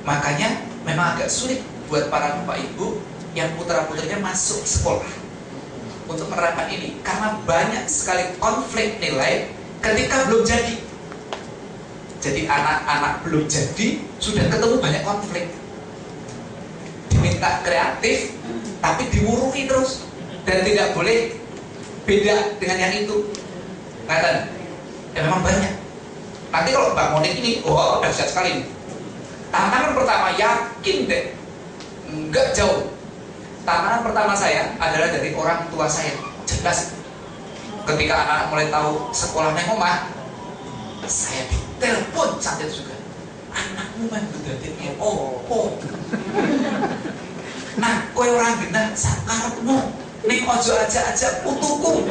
Makanya memang agak sulit buat para bapak ibu yang putra-putrinya masuk sekolah untuk menerapkan ini, karena banyak sekali konflik nilai ketika belum jadi. Jadi anak-anak belum jadi sudah ketemu banyak konflik, diminta kreatif tapi dimuruhi terus, dan tidak boleh beda dengan yang itu. Ngatan? Ya memang banyak. Nanti kalau Mbak Monik ini, oh dahsyat sekali ini. Tantangan pertama, yakin deh, enggak jauh. Tantangan pertama saya adalah dari orang tua saya. Jelas, ketika anak-anak mulai tahu sekolahnya ngomah, saya ditelepon saat itu juga. Anakmu main bedadiknya, oh. Nah, kowe orang genah sakarepmu, ning ojo aja putuku.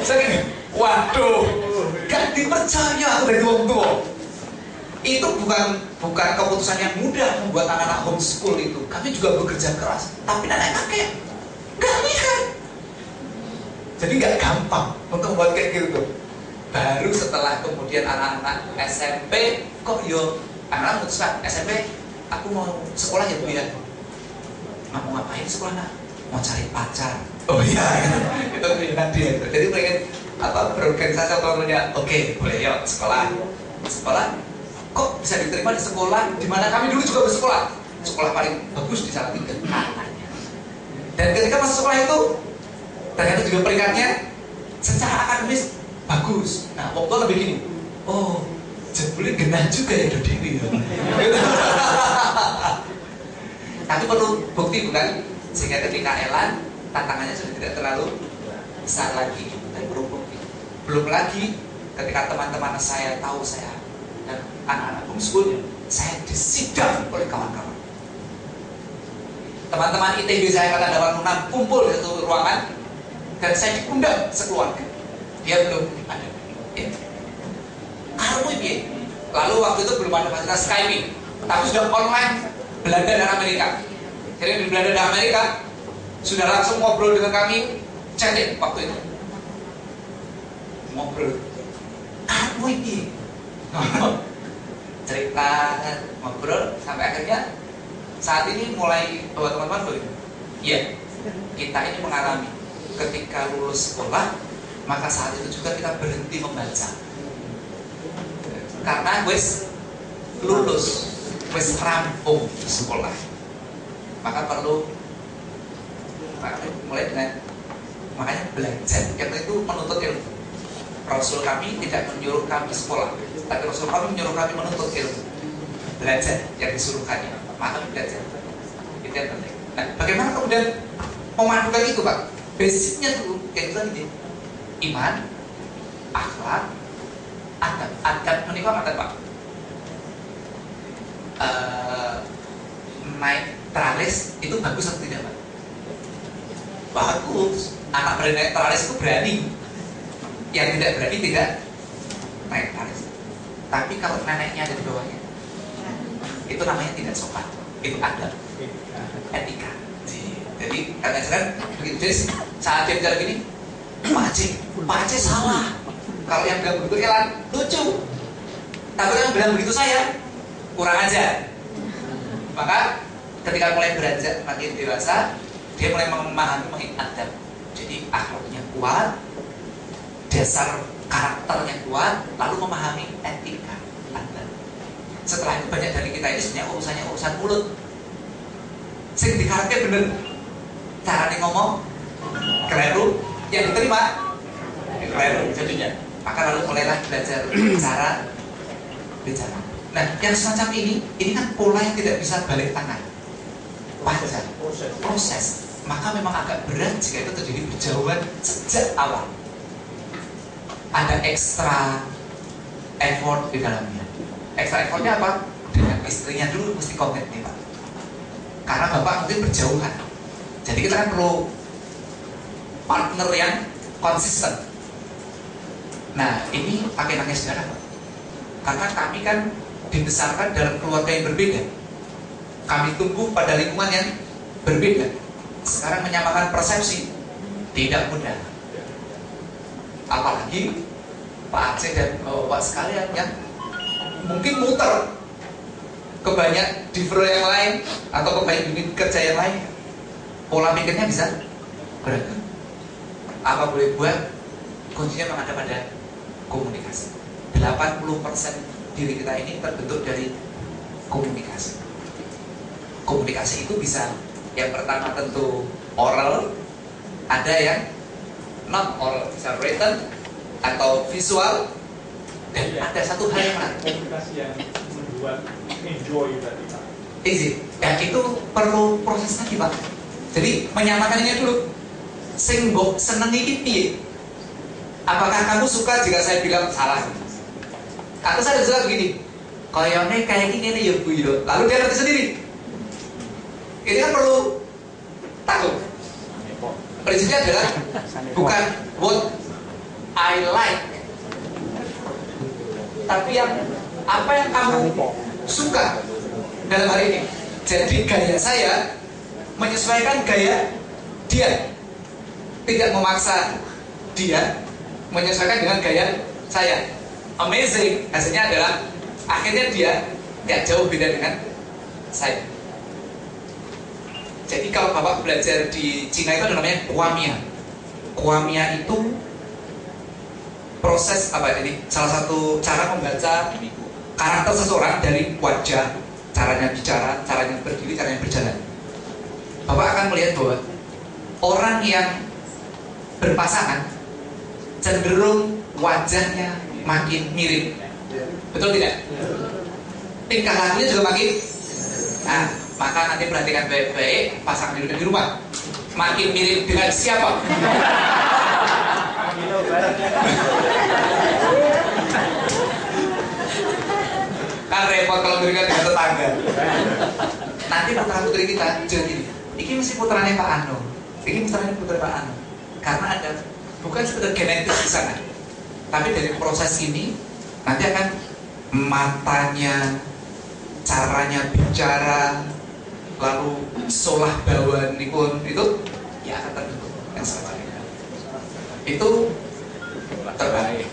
Saya gini, waduh, gak dipercaya aku dari wong tua. Itu bukan keputusan yang mudah membuat anak-anak homeschool itu. Kami juga bekerja keras, tapi nenek kakek gak lihat. Jadi gak gampang untuk membuat kayak gitu. Baru setelah kemudian anak-anak SMP, kok yo anak-anak memutuskan SMP, aku mau sekolah ya Bu ya. Mau ngapain sekolah nak? Mau cari pacar. Oh iya, itu pilihan dia. Jadi pengen berorganisasi atau punya, oke, boleh yuk sekolah. Kok bisa diterima di sekolah di mana kami dulu juga bersekolah, sekolah paling bagus di Salatiga katanya. Dan ketika masuk sekolah itu ternyata juga peringkatnya secara akademis bagus. Nah, waktu lebih gini, oh jebule genah juga ya Dewi ya. Tapi perlu bukti bukan? Sehingga ketika elan, tantangannya sudah tidak terlalu besar lagi. Tapi perlu bukti. Belum lagi ketika teman-teman saya tahu saya dan anak-anak homeschool, saya disidang oleh kawan-kawan. Teman-teman ITB saya kata dapat kumpul di satu ruangan dan saya diundang sekeluarga. Dia belum ada. Ya. Kamu ini, lalu waktu itu belum ada fasilitas Skype, tapi sudah online Belanda dan Amerika. Jadi di Belanda dan Amerika sudah langsung ngobrol dengan kami, chatting waktu itu. Ngobrol. Kamu ini cerita, ngobrol sampai akhirnya saat ini mulai bahwa teman-teman begini. Iya, kita ini mengalami ketika lulus sekolah, maka saat itu juga kita berhenti membaca. Karena wis lulus, wis rampung di sekolah, maka perlu mulai dengan makanya belajar. Yang itu menuntut ilmu. Rasul kami tidak menyuruh kami sekolah, tapi Rasul kami menyuruh kami menuntut ilmu, belajar yang disuruhkannya. Maka belajar itu yang penting. Nah, bagaimana kemudian memadukan itu Pak? Basicnya dulu kayak gitu tadi, iman, akhlak, adab menikah adab Pak. Netralis itu bagus atau tidak Pak? Bagus. Anak bernetralis itu berani. Yang tidak berani tidak netralis. Tapi kalau neneknya ada di bawahnya, itu namanya tidak sopan. Itu adab, etika. Jadi kadang-kadang begitu. Jadi saat dia bicara gini, Pak Aceh salah. Kalau yang bilang begitu Elan lucu. Tapi yang bilang begitu saya kurang ajar. Maka ketika mulai beranjak makin dewasa, dia mulai memahami adab. Jadi akhlaknya kuat, dasar karakternya kuat, lalu memahami etika adab. Setelah itu banyak dari kita ini sebenarnya urusannya urusan mulut. Sing dikarepe bener, caranya ngomong keliru, yang diterima keliru jadinya. Maka lalu mulailah belajar cara bicara. Nah, yang semacam ini kan pola yang tidak bisa balik tangan. Wajar, proses. Maka memang agak berat jika itu terjadi berjauhan sejak awal. Ada ekstra effort di dalamnya. Ekstra effortnya apa? Dengan istrinya dulu mesti komit nih Pak. Karena Bapak mungkin berjauhan. Jadi kita kan perlu partner yang konsisten. Nah, ini pakai saudara Pak. Karena kami kan dibesarkan dalam keluarga yang berbeda. Kami tumbuh pada lingkungan yang berbeda. Sekarang menyamakan persepsi tidak mudah. Apalagi Pak Aceh dan Bapak sekalian yang mungkin muter ke banyak divro yang lain atau ke banyak unit kerja yang lain, pola pikirnya bisa beragam. Apa boleh buat, kuncinya memang ada pada komunikasi. 80% diri kita ini terbentuk dari komunikasi. Komunikasi itu bisa, yang pertama tentu oral, ada yang non oral, bisa written atau visual, dan ada satu hal yang menarik, komunikasi yang membuat enjoy tadi Pak. Easy. Ya itu perlu proses lagi Pak. Jadi menyamakannya dulu. Sing mbok seneng iki piye? Apakah kamu suka jika saya bilang salah? Atau saya bisa begini, koyone kayak gini nih ya Bu yo. Lalu dia ngerti sendiri. Ini kan perlu tahu. Prinsipnya adalah bukan what I like, tapi yang apa yang kamu suka dalam hal ini. Jadi gaya saya menyesuaikan gaya dia, tidak memaksa dia menyesuaikan dengan gaya saya. Amazing, hasilnya adalah akhirnya dia tidak jauh beda dengan saya. Jadi kalau Bapak belajar di Cina itu ada namanya kuamia. Kuamia itu proses apa ini? Salah satu cara membaca karakter seseorang dari wajah, caranya bicara, caranya berdiri, caranya berjalan. Bapak akan melihat bahwa orang yang berpasangan cenderung wajahnya makin mirip, betul tidak? Tingkah lakunya juga makin. Nah, maka nanti perhatikan baik-baik pasangan hidup di rumah. Makin mirip dengan siapa? Kan repot kalau berikan dengan tetangga. Nanti putra putri kita jadi ini mesti putranya Pak Ano, ini putranya putra Pak Ano. Karena ada bukan sekedar genetis di sana, tapi dari proses ini nanti akan matanya, caranya bicara, lalu solah bawan pun itu ya akan terbentuk yang sama. Itu terbaik.